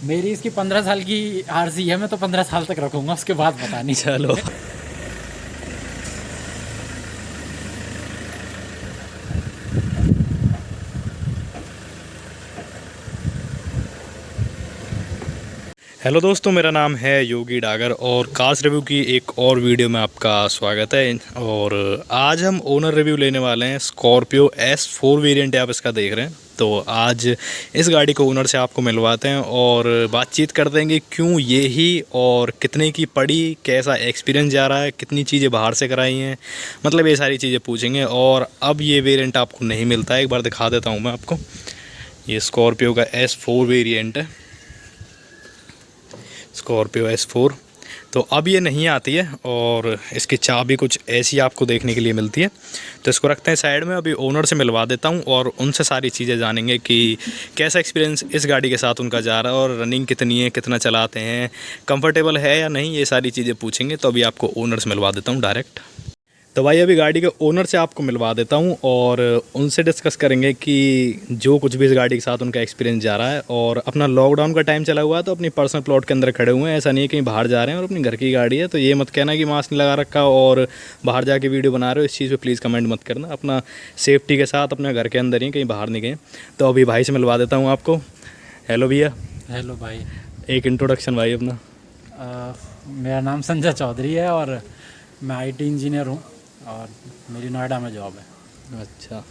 मेरी इसकी 15 साल की आरसी है, मैं तो 15 साल तक रखूँगा, उसके बाद पता नहीं। चलो। हेलो दोस्तों, मेरा नाम है योगी डागर और कार्स रिव्यू की एक और वीडियो में आपका स्वागत है। और आज हम ओनर रिव्यू लेने वाले हैं स्कॉर्पियो S4 वेरिएंट है, आप इसका देख रहे हैं। तो आज इस गाड़ी को ओनर से आपको मिलवाते हैं और बातचीत कर देंगे क्यों ये ही और कितने की पड़ी, कैसा एक्सपीरियंस जा रहा है, कितनी चीज़ें बाहर से कराई हैं, मतलब ये सारी चीज़ें पूछेंगे। और अब ये वेरिएंट आपको नहीं मिलता है, एक बार दिखा देता हूँ मैं आपको। ये स्कॉर्पियो का S4 वेरिएंट है, स्कॉर्पियो S4। तो अब ये नहीं आती है और इसकी चाबी कुछ ऐसी आपको देखने के लिए मिलती है। तो इसको रखते हैं साइड में, अभी ओनर से मिलवा देता हूँ और उनसे सारी चीज़ें जानेंगे कि कैसा एक्सपीरियंस इस गाड़ी के साथ उनका जा रहा है और रनिंग कितनी है, कितना चलाते हैं, कंफर्टेबल है या नहीं, ये सारी चीज़ें पूछेंगे। तो अभी आपको ओनर से मिलवा देता हूँ डायरेक्ट। तो भाई अभी गाड़ी के ओनर से आपको मिलवा देता हूँ और उनसे डिस्कस करेंगे कि जो कुछ भी इस गाड़ी के साथ उनका एक्सपीरियंस जा रहा है। और अपना लॉकडाउन का टाइम चला हुआ है तो अपनी पर्सनल प्लॉट के अंदर खड़े हुए हैं, ऐसा नहीं है कहीं बाहर जा रहे हैं और अपनी घर की गाड़ी है। तो ये मत कहना कि मास्क नहीं लगा रखा और बाहर जाके वीडियो बना रहे हो, इस चीज़ पर प्लीज़ कमेंट मत करना। अपना सेफ्टी के साथ अपने घर के अंदर ही, कहीं बाहर नहीं गए। तो अभी भाई से मिलवा देता हूँ आपको। हेलो भैया। हेलो भाई। एक इंट्रोडक्शन भाई अपना। मेरा नाम संजय चौधरी है और मैं आईटी इंजीनियर हूँ और मेरी नोएडा में जॉब है। अच्छा,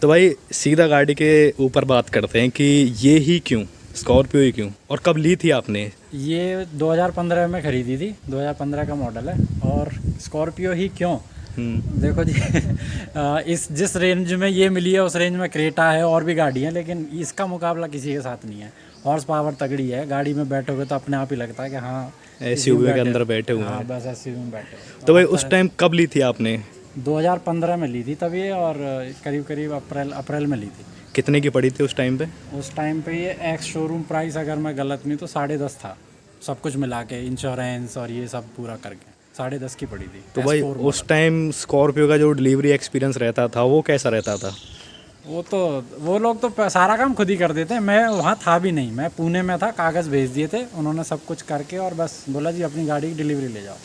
तो भाई सीधा गाड़ी के ऊपर बात करते हैं कि ये ही क्यों, स्कॉर्पियो ही क्यों, और कब ली थी आपने? ये 2015 में ख़रीदी थी, 2015 का मॉडल है। और स्कॉर्पियो ही क्यों, देखो जी इस जिस रेंज में ये मिली है उस रेंज में क्रेटा है और भी गाड़ी है, लेकिन इसका मुकाबला किसी के साथ नहीं है। हॉर्स पावर तगड़ी है, गाड़ी में बैठोगे तो अपने आप ही लगता है कि हाँ एसयूवी के अंदर बैठे हुए हैं। हाँ बस एसयूवी में बैठे हुए। तो भाई उस टाइम कब ली थी आपने? 2015 में ली थी तभी, और करीब करीब अप्रैल में ली थी। कितने की पड़ी थी उस टाइम पे? उस टाइम पे ये एक्स शोरूम प्राइस, अगर मैं गलत नहीं तो 10.5 था, सब कुछ मिला के, इंश्योरेंस और ये सब पूरा करके 10.5 की पड़ी थी। तो भाई उस टाइम स्कॉर्पियो का जो डिलीवरी एक्सपीरियंस रहता था वो कैसा रहता था? वो लोग तो सारा काम खुद ही कर देते हैं। मैं वहाँ था भी नहीं, मैं पुणे में था, कागज़ भेज दिए थे उन्होंने सब कुछ करके और बस बोला जी अपनी गाड़ी की डिलीवरी ले जाओ।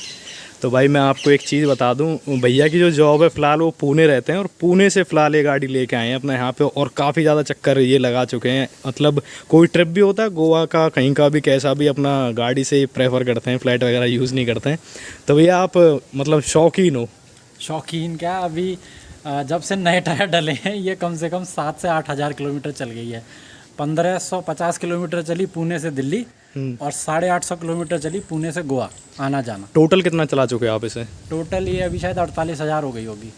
तो भाई मैं आपको एक चीज़ बता दूं, भैया की जो जॉब है फ़िलहाल वो पुणे रहते हैं और पुणे से फ़िलहाल ये गाड़ी लेके आए हैं अपने यहाँ पे और काफ़ी ज़्यादा चक्कर ये लगा चुके हैं। मतलब कोई ट्रिप भी होता है गोवा का, कहीं का भी, कैसा भी, अपना गाड़ी से प्रेफर करते हैं, फ़्लाइट वगैरह यूज़ नहीं करते हैं। तो भैया आप मतलब शौकीन हो? शौकीन क्या, अभी जब से नए टायर डले हैं ये कम से कम 7 से 8 हज़ार किलोमीटर चल गई है। 1550 किलोमीटर चली पुणे से दिल्ली और 850 किलोमीटर चली पुणे से गोवा आना जाना। टोटल कितना चला चुके हैं आप इसे? टोटल ये अभी शायद 48,000 हो गई होगी।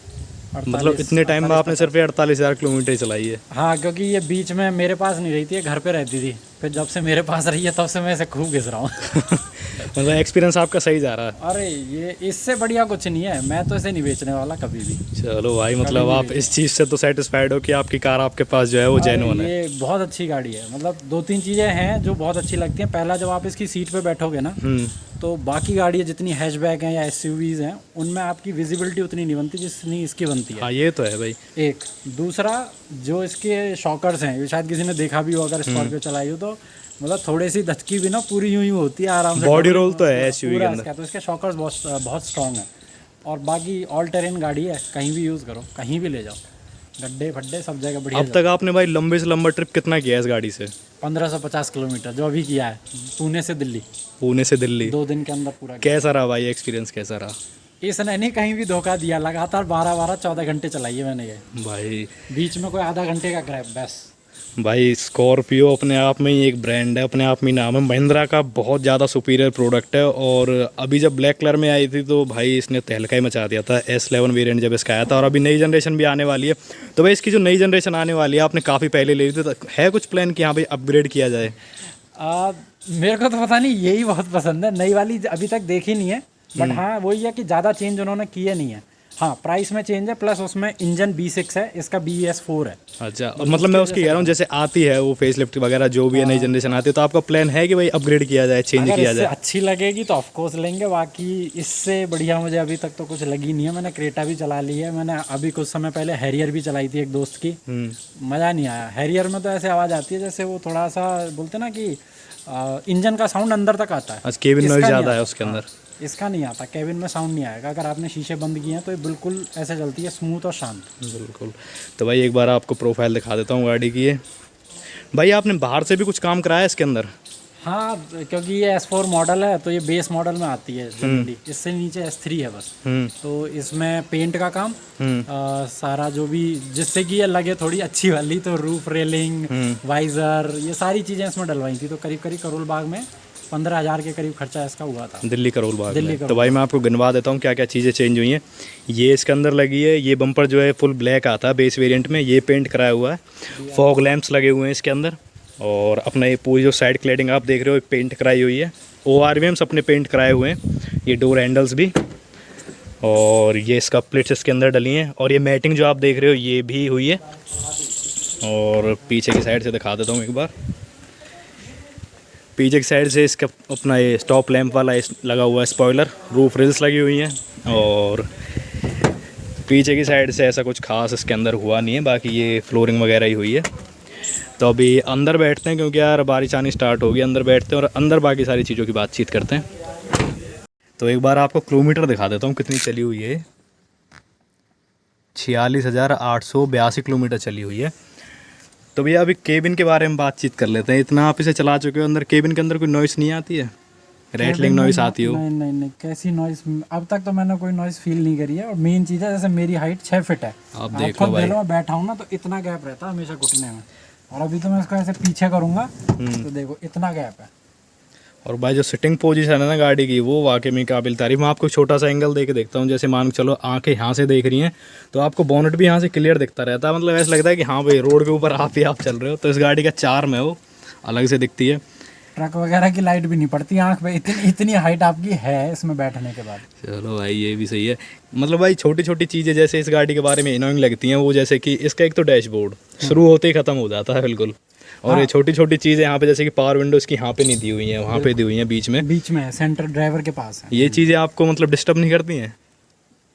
मतलब इतने टाइम में आपने सिर्फ 48,000 किलोमीटर चलाई है? हाँ, क्योंकि ये बीच में मेरे पास नहीं रही थी, ये घर पे रहती थी, फिर जब से मेरे पास रही है तब से मैं इसे खूब घिस रहा हूँ मतलब एक्सपीरियंस आपका सही जा रहा है? अरे ये इससे बढ़िया कुछ नहीं है, मैं तो इसे नहीं बेचने वाला कभी भी। चलो भाई, मतलब आप इस चीज़ से तो सेटिस्फाइड हो कि आपकी कार आपके पास जो है वो जेन्युइन है। ये बहुत अच्छी गाड़ी है, मतलब 2-3 चीज़ें हैं जो बहुत अच्छी लगती हैं। पहला, जब आप इसकी सीट पे बैठोगे ना तो बाकी गाड़ियाँ जितनी हैचबैक हैं या एसयूवीज़ हैं उनमें आपकी विजिबिलिटी उतनी नहीं बनती जितनी इसकी बनती है। हाँ ये तो है भाई। एक दूसरा, जो इसके शॉकर्स हैं, ये शायद किसी ने देखा भी हो अगर स्कॉर्पियो चलाई हो तो, मतलब थोड़ी सी धचकी भी ना पूरी यूं ही होती है आराम से। बॉडी रोल तो है एसयूवी के अंदर। तो इसके शॉकर्स बहुत स्ट्रॉन्ग है। और बाकी ऑल टेरेन गाड़ी है, कहीं भी यूज़ करो, कहीं भी ले जाओ, गड्ढे फड्डे सब जगह बढ़िया। अब तक आपने भाई लंबे से लंबा ट्रिप कितना किया है इस गाड़ी से? 1550 किलोमीटर जो अभी किया है, पुणे से दिल्ली। पुणे से दिल्ली 2 दिन के अंदर पूरा। कैसा रहा भाई एक्सपीरियंस, कैसा रहा? इसने नहीं कहीं भी धोखा दिया, लगातार 12-14 घंटे चलाई है मैंने ये भाई। बीच में कोई आधा घंटे का ग्रैप बस। भाई स्कॉर्पियो अपने आप में ही एक ब्रांड है, अपने आप में नाम है, महिंद्रा का बहुत ज़्यादा सुपीरियर प्रोडक्ट है। और अभी जब ब्लैक कलर में आई थी तो भाई इसने तहलका ही मचा दिया था, S11 वेरिएंट जब इसका आया था। और अभी नई जनरेशन भी आने वाली है, तो भाई इसकी जो नई जनरेशन आने वाली है आपने काफ़ी पहले ले ली थी, तो है कुछ प्लान कि हाँ भाई अपग्रेड किया जाए? मेरे को तो पता नहीं, यही बहुत पसंद है। नई वाली अभी तक देखी नहीं है, बट हाँ वही है कि ज़्यादा चेंज उन्होंने किए नहीं है। हाँ, प्राइस में चेंज है, प्लस उसमें इंजन B6 है, इसका BS4 है। अच्छा, मतलब मैं उसकी कह रहा हूँ जैसे आती है वो फेसलिफ्ट वगैरह जो भी है, नई जनरेशन आती है, तो आपका प्लान है कि भाई अपग्रेड किया जाए, चेंज किया जाए? अच्छी लगेगी तो ऑफकोर्स लेंगे, बाकी इससे बढ़िया मुझे अभी तक तो कुछ लगी नहीं है। मैंने क्रेटा भी चला ली है, मैंने अभी कुछ समय पहले हैरियर भी चलाई थी एक दोस्त की, मज़ा नहीं आया। हैरियर में तो ऐसे आवाज़ आती है जैसे वो थोड़ा सा बोलते ना कि इंजन का साउंड अंदर तक आता है। आज केबिन इसका नॉइज नहीं ज़्यादा है आता। उसके अंदर। इसका नहीं आता, केबिन में साउंड नहीं आएगा। अगर आपने शीशे बंद किए हैं तो ये बिल्कुल ऐसे चलती है, स्मूथ और शांत। बिल्कुल। तो भाई एक बार आपको प्रोफाइल दिखा देता हूँ गाड़ी की। ये भाई आपने बाहर से भी कुछ काम कराया इसके अंदर? हाँ, क्योंकि ये S4 मॉडल है तो ये बेस मॉडल में आती है जनरली। इससे नीचे S3 है बस। तो इसमें पेंट का काम सारा जो भी, जिससे कि ये लगे थोड़ी अच्छी वाली, तो रूफ रेलिंग, वाइजर, ये सारी चीज़ें इसमें डलवाई थी। तो करीब करीब करोल बाग में 15,000 के करीब खर्चा इसका हुआ था। दिल्ली करोल बाग दिल्ली में। करोल तो भाई मैं आपको गिनवा देता हूँ क्या क्या चीज़ें चेंज हुई हैं। ये इसके अंदर लगी है, ये बम्पर जो है फुल ब्लैक आता है बेस वेरिएंट में, ये पेंट कराया हुआ है। फॉग लैंप्स लगे हुए हैं इसके अंदर। और अपना ये पूरी जो साइड क्लैडिंग आप देख रहे हो पेंट कराई हुई है। ORVMs अपने पेंट कराए हुए हैं। ये डोर हैंडल्स भी, और ये इसका प्लेट्स इसके अंदर डली हैं। और ये मैटिंग जो आप देख रहे हो ये भी हुई है। और पीछे की साइड से दिखा देता हूँ एक बार। पीछे की साइड से इसका अपना ये स्टॉप लैंप वाला लगा हुआ है स्पॉइलर। रूफ रिल्स लगी हुई हैं। और पीछे की साइड से ऐसा कुछ खास इसके अंदर हुआ नहीं है, बाकी ये फ्लोरिंग वगैरह ही हुई है। तो अभी अंदर बैठते हैं, क्योंकि यार बारिश आनी स्टार्ट होगी। अंदर बैठते हैं और अंदर बाकी सारी चीज़ों की बातचीत करते हैं। तो एक बार आपको किलोमीटर दिखा देता हूँ कितनी चली हुई है। 46,882 किलोमीटर चली हुई है। तो भैया अभी केबिन के बारे में बातचीत कर लेते हैं। इतना आप इसे चला चुके हो, अंदर केबिन के अंदर कोई नॉइस नहीं आती है? रेटलिंग नॉइस आती हो? नहीं नहीं, कैसी नॉइस? अब तक तो मैंने कोई नॉइस फील नहीं करी है। और मेन चीज़ है, जैसे मेरी हाइट 6 फीट है, आप देख लो भाई, मैं बैठा हूँ ना तो इतना गैप रहता है हमेशा घुटने में। और अभी तो मैं इसको ऐसे पीछे करूँगा तो देखो इतना गैप है। और भाई जो सिटिंग पोजीशन है ना गाड़ी की, वो वाकई में काबिल तारीफ। मैं आपको छोटा सा एंगल दे के देखता हूँ। जैसे मान के चलो आंखें यहाँ से देख रही हैं तो आपको बोनट भी यहाँ से क्लियर दिखता रहता है। मतलब ऐसा लगता है कि हाँ भाई रोड के ऊपर आप चल रहे हो। तो इस गाड़ी का चार्म है वो अलग से दिखती है। ट्रक वगैरह की लाइट भी नहीं पड़ती आंख पे, इतनी हाइट आपकी है इसमें बैठने के बाद। चलो भाई ये भी सही है। मतलब भाई छोटी छोटी चीज़ें जैसे इस गाड़ी के बारे में इनोइंग लगती हैं, वो जैसे कि इसका एक तो डैशबोर्ड शुरू होते ही ख़त्म हो जाता है बिल्कुल। और ये छोटी छोटी चीज़ें यहाँ पे जैसे कि पावर विंडोज़ की यहाँ पे नहीं दी हुई हैं, वहाँ पे दी हुई हैं बीच में है, सेंटर ड्राइवर के पास है। ये चीज़ें आपको मतलब डिस्टर्ब नहीं करती हैं?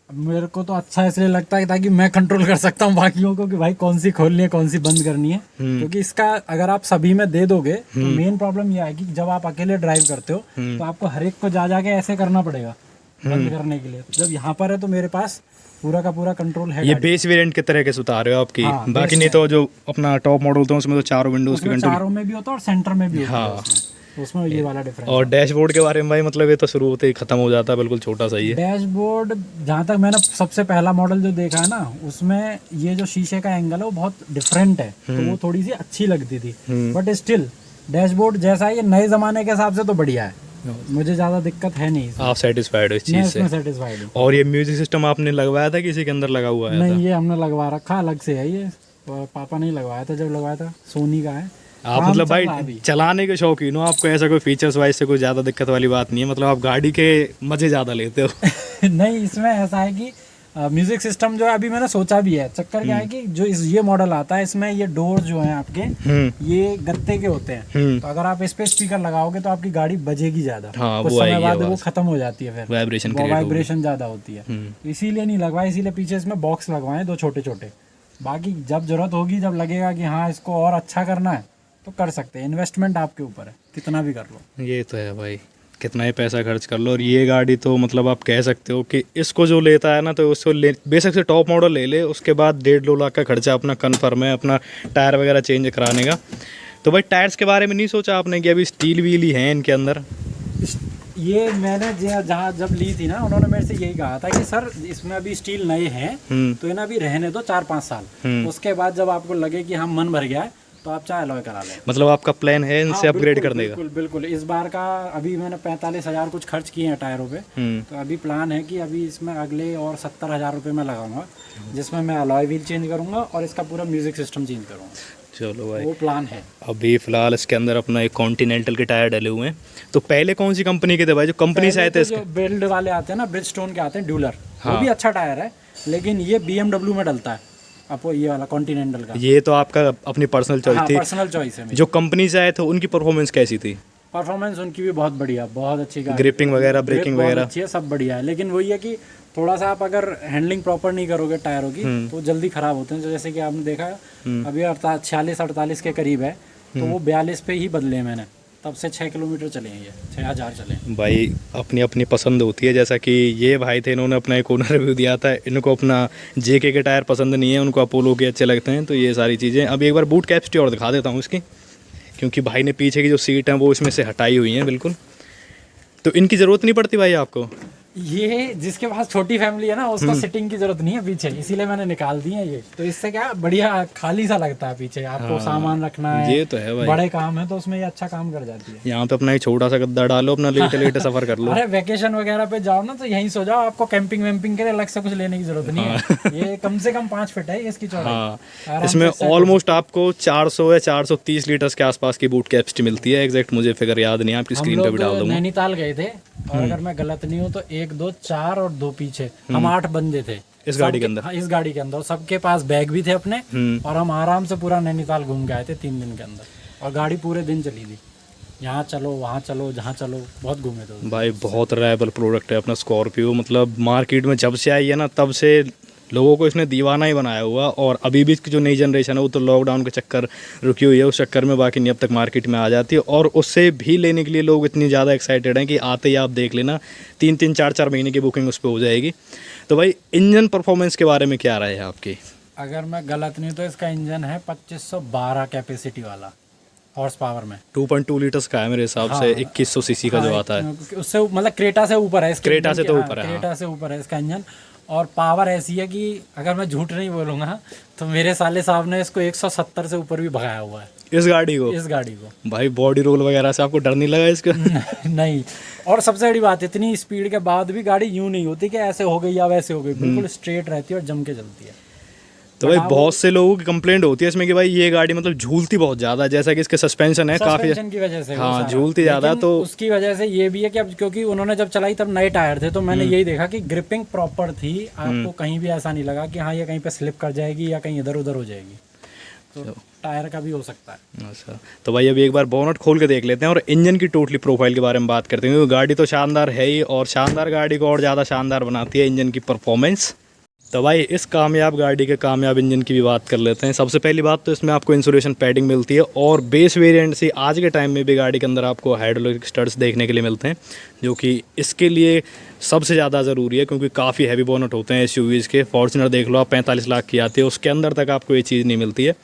मेरे को तो अच्छा इसलिए लगता है ताकि मैं कंट्रोल कर सकता हूँ बाकियों को कि भाई कौन सी खोलनी है कौन सी बंद करनी है। क्योंकि इसका अगर आप सभी में दे दोगे तो मेन प्रॉब्लम यह है कि जब आप अकेले ड्राइव करते हो तो आपको हर एक को जा जाके ऐसे करना पड़ेगा बंद करने के लिए। जब यहाँ पर है तो मेरे पास पूरा का पूरा कंट्रोल है। ये बेस वेरिएंट के तरह के उतार रहे हो आपकी? हाँ, बाकी नहीं तो जो अपना टॉप मॉडल होता है उसमें तो चारों विंडोज के कंट्रोल, चारों में भी होता है और सेंटर में भी होता है उसमें ये वाला डिफरेंस। और डैशबोर्ड के बारे में भाई मतलब ये तो शुरू होते ही खत्म हो जाता है, बिल्कुल छोटा सा ही है डैशबोर्ड। जहाँ तक मैंने सबसे पहला मॉडल जो देखा है ना, उसमें ये जो शीशे का एंगल है वो बहुत डिफरेंट है, तो वो थोड़ी सी अच्छी लगती थी। बट स्टिल डैशबोर्ड जैसा है ये नए जमाने के हिसाब से तो बढ़िया है, मुझे ज्यादा दिक्कत है नहीं। आप सेटिस्फाइड हो इस चीज से? सेटिस्फाइड हूँ। और ये म्यूजिक सिस्टम आपने लगवाया था किसी के अंदर लगा हुआ है? नहीं, ये हमने लगवा रखा अलग से है। ये पापा ने लगवाया था, जब लगवाया था सोनी का है। आप मतलब भाई चलाने के शौकीन हो, आपको ऐसा कोई फीचर्स वाइज से कोई ज़्यादा दिक्कत वाली बात नहीं है, मतलब आप गाड़ी के मज़े ज़्यादा लेते हो? नहीं, इसमें ऐसा है कि म्यूजिक सिस्टम जो है अभी मैंने सोचा भी है। चक्कर क्या है कि जो ये मॉडल आता है इसमें ये डोर जो हैं आपके ये गत्ते के होते हैं, तो अगर आप इस पे स्पीकर लगाओगे तो आपकी गाड़ी बजेगी ज्यादा। हाँ, कुछ समय बाद वो खत्म हो जाती है, फिर वाइब्रेशन ज्यादा होती है। इसीलिए नहीं लगवाए, इसीलिए पीछे इसमें बॉक्स लगवाए 2 छोटे छोटे। बाकी जब जरूरत होगी, जब लगेगा कि हाँ इसको और अच्छा करना है तो कर सकते हैं। इन्वेस्टमेंट आपके ऊपर है, कितना भी कर लो। ये तो है भाई, कितना ही पैसा खर्च कर लो। और ये गाड़ी तो मतलब आप कह सकते हो कि इसको जो लेता है ना तो उसको बेशक से टॉप मॉडल ले ले, उसके बाद 1.5-2 लाख का खर्चा अपना कन्फर्म है, अपना टायर वगैरह चेंज कराने का। तो भाई टायर्स के बारे में नहीं सोचा आपने कि अभी स्टील व्हील ही है इनके अंदर? ये मैंने जहाँ जब ली थी ना, उन्होंने मेरे से यही कहा था कि सर इसमें अभी स्टील नए हैं तो इन्हें अभी रहने दो 4-5 साल, उसके बाद जब आपको लगे कि हाँ मन भर गया है तो आप चाहे अलॉय करा लें। मतलब आपका प्लान है इनसे अपग्रेड करने का? बिल्कुल बिल्कुल। इस बार का अभी मैंने 45,000 कुछ खर्च किए हैं टायरों पे, तो अभी प्लान है कि अभी इसमें अगले और 70,000 रुपये मैं लगाऊंगा, जिसमें मैं अलॉय व्हील चेंज करूंगा और इसका पूरा म्यूजिक सिस्टम चेंज करूंगा। चलो भाई, वो प्लान है। अभी फिलहाल इसके अंदर अपना एक कॉन्टिनेंटल के टायर डले हुए हैं। तो पहले कौन सी कंपनी के थे भाई जो कंपनी से आए थे? जो बिल्ड वाले आते हैं ना, ब्रिजस्टोन के आते हैं ड्यूलर, वो भी अच्छा टायर है, लेकिन ये BMW में डलता है आपको, ये वाला कॉन्टिनेंटल का। ये तो आपका अपनी पर्सनल चॉइस थी? पर्सनल चॉइस है। जो कंपनी से आए थे उनकी परफॉर्मेंस कैसी थी? परफॉर्मेंस उनकी भी बहुत बढ़िया, बहुत अच्छी, ग्रिपिंग वगैरह, ब्रेकिंग वगैरह अच्छी है, सब बढ़िया है। लेकिन वही है कि थोड़ा सा आप अगर हैंडलिंग प्रॉपर नहीं करोगे टायरों की तो जल्दी खराब होते हैं। तो जैसे कि आपने देखा अभी 46-48 के करीब है, तो वो 42 पे ही बदले मैंने, तब से 6 किलोमीटर चले हैं, ये 6000 चले हैं। भाई अपनी अपनी पसंद होती है, जैसा कि ये भाई थे, इन्होंने अपना एक ओनर रिव्यू दिया था, इनको अपना जेके के टायर पसंद नहीं है, उनको अपोलो के अच्छे लगते हैं। तो ये सारी चीज़ें अब एक बार बूट कैपेसिटी और दिखा देता हूँ इसकी, क्योंकि भाई ने पीछे की जो सीट है वो इसमें से हटाई हुई हैं बिल्कुल। तो इनकी ज़रूरत नहीं पड़ती भाई आपको? ये जिसके पास छोटी फैमिली है ना, उसको सिटिंग की जरूरत नहीं है पीछे, इसीलिए मैंने निकाल दी है ये। तो इससे क्या बढ़िया खाली सा लगता है पीछे, आपको सामान रखना है, ये तो है भाई, बड़े काम है तो उसमें ये अच्छा काम कर जाती है। यहाँ पे अपना एक छोटा सा गद्दा डालो, अपना लेटे लेटे सफर कर लो। अरे वेकेशन वगैरह पे जाओ ना तो यहीं सो जाओ, आपको कैंपिंग वैम्पिंग के लिए अलग से कुछ लेने की जरूरत नहीं है। ये कम से कम 5 फीट है इसकी चौड़ाई। हाँ, इसमें ऑलमोस्ट आपको 400 या 430 लीटर के आसपास की बूट कैपेसिटी मिलती है। एग्जैक्ट मुझे फिगर याद नहीं है, आपकी स्क्रीन पे भी डाल दूंगा। नैनीताल गए थे और अगर मैं गलत नहीं हूँ तो 1 2 4 और 2 पीछे, हम 8 बंदे थे इस गाड़ी के अंदर। हाँ, इस गाड़ी के अंदर सबके पास बैग भी थे अपने, और हम आराम से पूरा नैनीताल घूम के आए थे 3 दिन के अंदर। और गाड़ी पूरे दिन चली थी, यहाँ चलो वहाँ चलो जहाँ चलो, बहुत घूमे थे भाई। बहुत रिलायबल प्रोडक्ट है अपना स्कॉर्पियो, मतलब मार्केट में जब से आई है ना तब से लोगों को इसने दीवाना ही बनाया हुआ। और अभी भी इसकी जो नई जनरेशन है वो तो लॉकडाउन के चक्कर रुकी हुई है, उस चक्कर में बाकी नहीं अब तक मार्केट में आ जाती है। और उससे भी लेने के लिए लोग इतनी ज़्यादा एक्साइटेड हैं कि आते ही आप देख लेना 3 4 महीने की बुकिंग उस पर हो जाएगी। तो भाई इंजन परफॉर्मेंस के बारे में क्या राय है आपकी? अगर मैं गलत नहीं तो इसका इंजन है 2512 कैपेसिटी वाला, हॉर्स पावर में 2.2 लीटर्स का है मेरे हिसाब से। 2100 सीसी का जो आता है उससे मतलब क्रेटा से ऊपर है, क्रेटा से तो ऊपर है, क्रेटा से ऊपर है इसका इंजन। और पावर ऐसी है कि अगर मैं झूठ नहीं बोलूँगा तो मेरे साले साहब ने इसको 170 से ऊपर भी भगाया हुआ है इस गाड़ी को। भाई बॉडी रोल वगैरह से आपको डर नहीं लगा इसका? नहीं। और सबसे बड़ी बात, इतनी स्पीड के बाद भी गाड़ी यूं नहीं होती कि ऐसे हो गई या वैसे हो गई, बिल्कुल स्ट्रेट रहती है और जम के चलती है। तो भाई बहुत से लोगों की कंप्लेंट होती है इसमें कि भाई ये गाड़ी मतलब झूलती बहुत ज़्यादा है, जैसा कि इसके सस्पेंशन है काफ़ी की वजह से, हाँ झूलती ज़्यादा। तो उसकी वजह से ये भी है कि अब क्योंकि उन्होंने जब चलाई तब नए टायर थे, तो मैंने यही देखा कि ग्रिपिंग प्रॉपर थी, आपको कहीं भी ऐसा नहीं लगा कि हाँ ये कहीं पे स्लिप कर जाएगी या कहीं इधर उधर हो जाएगी। तो टायर का भी हो सकता है। अच्छा, तो भाई अभी एक बार बोनट खोल के देख लेते हैं और इंजन की टोटली प्रोफाइल के बारे में बात करते हैं, क्योंकि गाड़ी तो शानदार है ही, और शानदार गाड़ी को और ज़्यादा शानदार बनाती है इंजन की परफॉर्मेंस। तो भाई इस कामयाब गाड़ी के कामयाब इंजन की भी बात कर लेते हैं। सबसे पहली बात तो इसमें आपको इंसुलेशन पैडिंग मिलती है, और बेस वेरिएंट से आज के टाइम में भी गाड़ी के अंदर आपको हाइड्रोलिक स्टड्स देखने के लिए मिलते हैं, जो कि इसके लिए सबसे ज़्यादा ज़रूरी है, क्योंकि काफ़ी हैवी बोनट होते हैं एसयूवीज़ के। फॉर्च्यूनर देख लो आप 45 लाख की आती है, उसके अंदर तक आपको ये चीज़ नहीं मिलती है।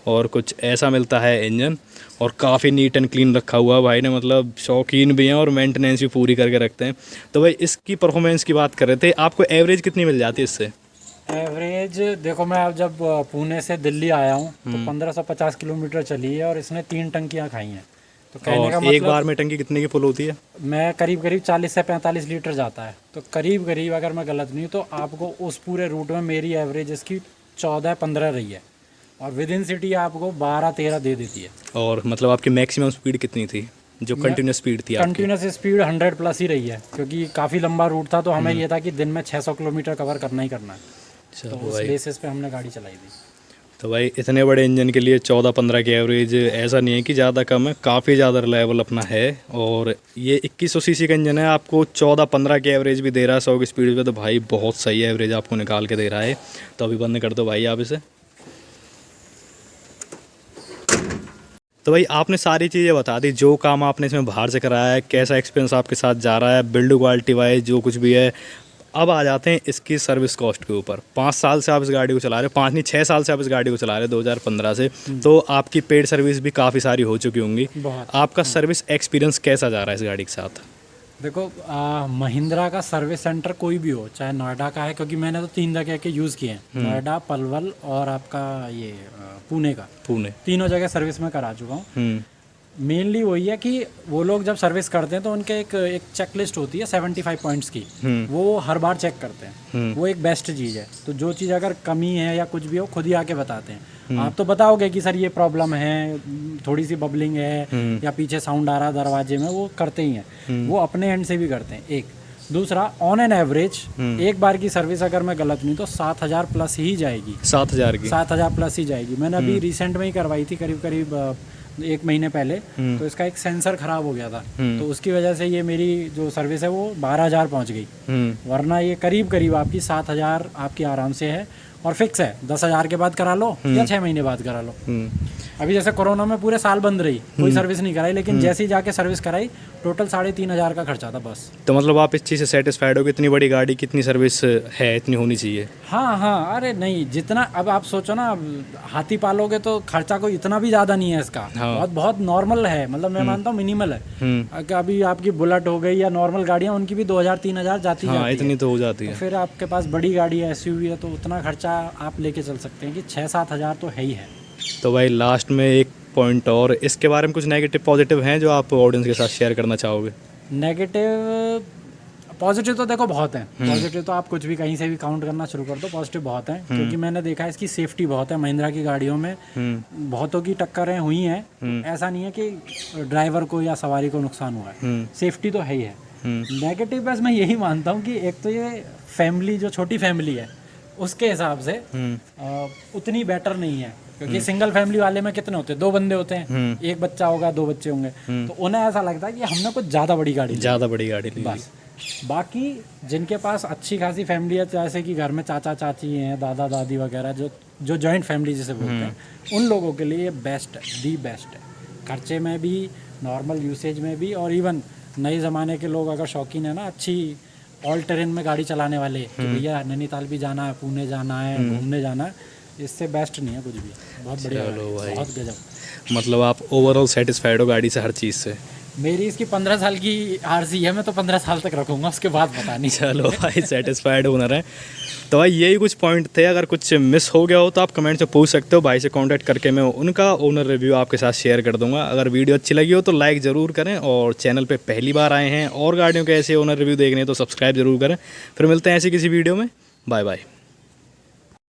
और कुछ ऐसा मिलता है इंजन, और काफ़ी नीट एंड क्लीन रखा हुआ है भाई ने, मतलब शौकीन भी हैं और मेंटेनेंस भी पूरी करके रखते हैं। तो भाई इसकी परफॉर्मेंस की बात कर रहे थे, आपको एवरेज कितनी मिल जाती है इससे? एवरेज देखो, मैं अब जब पुणे से दिल्ली आया हूँ तो 1550 किलोमीटर चली है और इसने 3 टंकियाँ खाई हैं। तो कहने का मतलब एक बार में टंकी कितने की फुल होती है? मैं करीब 40 से 45 लीटर जाता है। तो करीब अगर मैं गलत नहीं तो आपको उस पूरे रूट में मेरी एवरेज इसकी 14-15 रही है, और विद इन सिटी आपको 12-13 दे देती है। और मतलब आपकी मैक्सिमम स्पीड कितनी थी जो कंटिन्यूस स्पीड थी? कंटिन्यूस स्पीड 100 प्लस ही रही है, क्योंकि काफ़ी लंबा रूट था, तो हमें ये था कि दिन में 600 किलोमीटर कवर करना ही करना है। तो उस बेसिस पे हमने गाड़ी चलाई थी। तो भाई इतने बड़े इंजन के लिए 14-15 की एवरेज ऐसा नहीं है कि ज़्यादा कम है, काफ़ी ज़्यादा रिलायबल अपना है। और ये 2100 सीसी का इंजन है, आपको 14-15 की एवरेज भी दे रहा है 100 की स्पीड पे, तो भाई बहुत सही एवरेज आपको निकाल के दे रहा है। तो अभी बंद कर दो भाई आप इसे। तो भाई आपने सारी चीज़ें बता दी, जो काम आपने इसमें बाहर से कराया है, कैसा एक्सपीरियंस आपके साथ जा रहा है, बिल्ड क्वालिटी वाइज जो कुछ भी है। अब आ जाते हैं इसकी सर्विस कॉस्ट के ऊपर। 5 साल से आप इस गाड़ी को चला रहे हो, 5 नहीं 6 साल से आप इस गाड़ी को चला रहे हो 2015 से, तो आपकी पेड सर्विस भी काफ़ी सारी हो चुकी होंगी। आपका सर्विस एक्सपीरियंस कैसा जा रहा है इस गाड़ी के साथ? देखो महिंद्रा का सर्विस सेंटर कोई भी हो, चाहे नोएडा का है, क्योंकि मैंने तो 3 जगह के यूज़ किए हैं, नोएडा, पलवल और आपका ये पुणे का, तीनों जगह सर्विस में करा चुका हूँ। मेनली वही है कि वो लोग जब सर्विस करते हैं तो उनके एक चेकलिस्ट होती है 75 पॉइंट्स की, वो हर बार चेक करते हैं। वो एक बेस्ट चीज़ है। तो जो चीज़ अगर कमी है या कुछ भी हो, खुद ही आके बताते हैं। आप तो बताओगे कि सर ये प्रॉब्लम है, थोड़ी सी बबलिंग है या पीछे साउंड आ रहा है दरवाजे में, वो करते ही हैं, वो अपने एंड से भी करते हैं। एक दूसरा, ऑन एन एवरेज एक बार की सर्विस अगर मैं गलत नहीं तो 7000 प्लस ही जाएगी। 7000 प्लस ही जाएगी। मैंने अभी रिसेंट में ही करवाई थी, करीब 1 महीने पहले। तो इसका एक सेंसर खराब हो गया था, तो उसकी वजह से ये मेरी जो सर्विस है वो 12000 पहुंच गई, वरना ये करीब आपकी 7000 आपकी आराम से है। और फिक्स है 10,000 के बाद करा लो या 6 महीने बाद करा लो। अभी जैसे कोरोना में पूरे साल बंद रही, कोई सर्विस नहीं कराई, लेकिन जैसे ही जाके सर्विस कराई टोटल 3,500 का खर्चा था बस। तो मतलब आप इस चीज़ से सेटिस्फाइड हो कि इतनी बड़ी गाड़ी कितनी सर्विस है, इतनी होनी चाहिए? हाँ हाँ, अरे नहीं, जितना अब आप सोचो ना, हाथी पालोगे तो खर्चा कोई इतना भी ज़्यादा नहीं है इसका। हाँ। बहुत बहुत नॉर्मल है, मतलब मैं मानता हूँ मिनिमल है। अभी आपकी बुलेट हो गई या नॉर्मल गाड़ियाँ, उनकी भी 2,000-3,000 जाती हाँ, इतनी तो हो जाती है। है। फिर आपके पास बड़ी गाड़ी है, SUV है, तो उतना खर्चा आप लेके चल सकते हैं कि 6-7 हज़ार तो है ही है। तो भाई लास्ट में एक पॉइंट और, इसके बारे में कुछ नेगेटिव पॉजिटिव हैं जो आप ऑडियंस के साथ शेयर करना चाहोगे? नेगेटिव पॉजिटिव तो देखो बहुत हैं। पॉजिटिव तो आप कुछ भी कहीं से भी काउंट करना शुरू कर दो, पॉजिटिव बहुत हैं। क्योंकि मैंने देखा है इसकी सेफ्टी बहुत है। महिंद्रा की गाड़ियों में बहुतों की टक्करें हुई हैं, तो ऐसा नहीं है कि ड्राइवर को या सवारी को नुकसान हुआ है। सेफ्टी तो है ही है। नेगेटिव बस मैं यही मानता हूँ कि एक तो ये फैमिली, जो छोटी फैमिली है उसके हिसाब से उतनी बेटर नहीं है। क्योंकि सिंगल फैमिली वाले में कितने होते हैं, 2 बंदे होते हैं, एक बच्चा होगा, 2 बच्चे होंगे, तो उन्हें ऐसा लगता है कि हमने कुछ ज़्यादा बड़ी गाड़ी ली बस। बाकी जिनके पास अच्छी खासी फैमिली है, जैसे कि घर में चाचा चाची हैं, दादा दादी वगैरह, जो जॉइंट फैमिली जिसे बोलते हैं, उन लोगों के लिए बेस्ट है, दी बेस्ट है। खर्चे में भी, नॉर्मल यूसेज में भी, और इवन नए ज़माने के लोग अगर शौकीन है ना अच्छी ऑल टेरेन में गाड़ी चलाने वाले, कि भैया नैनीताल भी जाना है, पुणे जाना है, घूमने जाना है, इससे बेस्ट नहीं है कुछ भी। बहुत बढ़िया गाड़ी, बहुत गजब। मतलब आप ओवरऑल सेटिस्फाइड हो गाड़ी से, हर चीज़ से? मेरी इसकी 15 साल की RC है, मैं तो 15 साल तक रखूँगा, उसके बाद पता नहीं। चलो भाई, सेटिस्फाइड होना रहे। तो भाई यही कुछ पॉइंट थे। अगर कुछ मिस हो गया हो तो आप कमेंट से पूछ सकते हो, भाई से कांटेक्ट करके मैं उनका ओनर रिव्यू आपके साथ शेयर कर दूंगा। अगर वीडियो अच्छी लगी हो तो लाइक ज़रूर करें, और चैनल पे पहली बार आए हैं और गाड़ियों के ऐसे ओनर रिव्यू देखने तो सब्सक्राइब ज़रूर करें। फिर मिलते हैं ऐसी किसी वीडियो में। Bye bye.